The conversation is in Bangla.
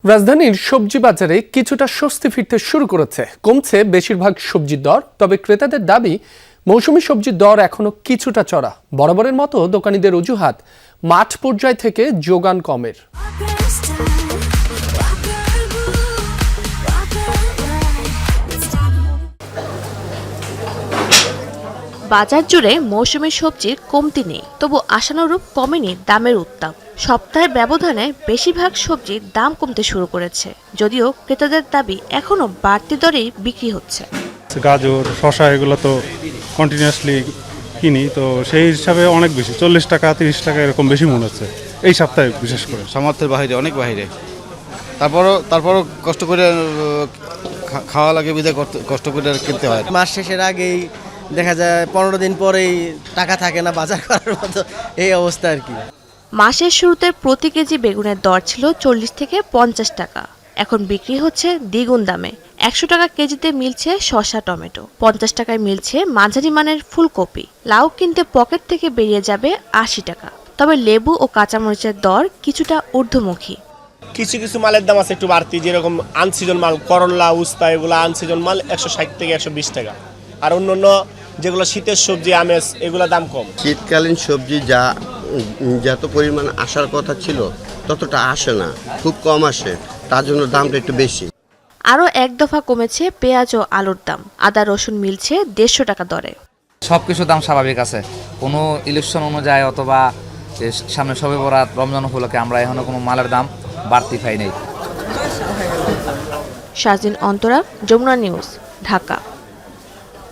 রাজধানীর সবজি বাজারে কিছুটা স্বস্তি ফিরতে শুরু করেছে। কমছে বেশিরভাগ সবজির দর, তবে ক্রেতাদের দাবি মৌসুমী সবজির দর এখনো কিছুটা চড়া। বরাবরের মতো দোকানীদের অজুহাত মাঠ পর্যায় থেকে যোগান কমের। বাজার জুড়ে মৌসুমী সবজির কমতি নেই, তবু আশানুরূপ কমেনি দামের উত্তাপ। সপ্তাহের ব্যবধানে বেশিরভাগ সবজির দাম কমতে শুরু করেছে, যদিও ক্রেতাদের দাবি এখনো বাড়তি দরেই বিক্রি হচ্ছে। গাজর, শসা এগুলো তো কন্টিনিউয়াসলি কিনি, তো সেই হিসাবে অনেক বেশি, 40 টাকা 30 টাকা এরকম বেশি মনে হচ্ছে এই সপ্তাহে, বিশেষ করে সামর্থ্যের বাইরে, অনেক বাইরে। তারপরও কষ্ট করে খাওয়া লাগে, বিদায় কষ্ট করে কিনতে হয়। মাস শেষের আগেই দেখা যায় 15 দিন পরেই টাকা থাকে না বাজার করার মতো, এই অবস্থা আর কি। মাসের শুরুতে প্রতি কেজি বেগুনের দর ছিল 40 থেকে 50 টাকা, এখন বিক্রি হচ্ছে দ্বিগুণ দামে। 100 টাকা কেজিতে মিলছে শসা, টমেটো, 50 টাকায় মিলছে মাঝারি মানের ফুলকপি। লাউ কিনতে পকেট থেকে বেরিয়ে যাবে 80 টাকা। তবে লেবু ও কাঁচামরিচের দর কিছুটা ঊর্ধ্বমুখী। কিছু কিছু মালের দাম আছে একটু বাড়তি, যেরকম আনসিজন মাল, করলা, উস্তা, এগুলো আনসিজন মাল 160 থেকে 120 টাকা। আর অন্যান্য যেগুলো শীতের সবজি, আমেজ, এগুলো দাম কম। শীতকালীন সবজি যত পরিমাণ আসার কথা ছিল ততটা আসে না, খুব কম আসে, তার জন্য দামটা একটু বেশি। আরও এক দফা কমেছে পেঁয়াজ ও আলুর দাম। আদা, রসুন মিলছে 150 টাকা দরে। সবকিছু দাম স্বাভাবিক আছে। কোনো ইলেকশন অনুযায়ী অথবা সামনে শবে বরাত, রমজান উপলক্ষে আমরা এখনো কোনো মালের দাম বাড়তি পাই নাই। শাহজিন অন্তরা, যমুনা নিউজ, ঢাকা।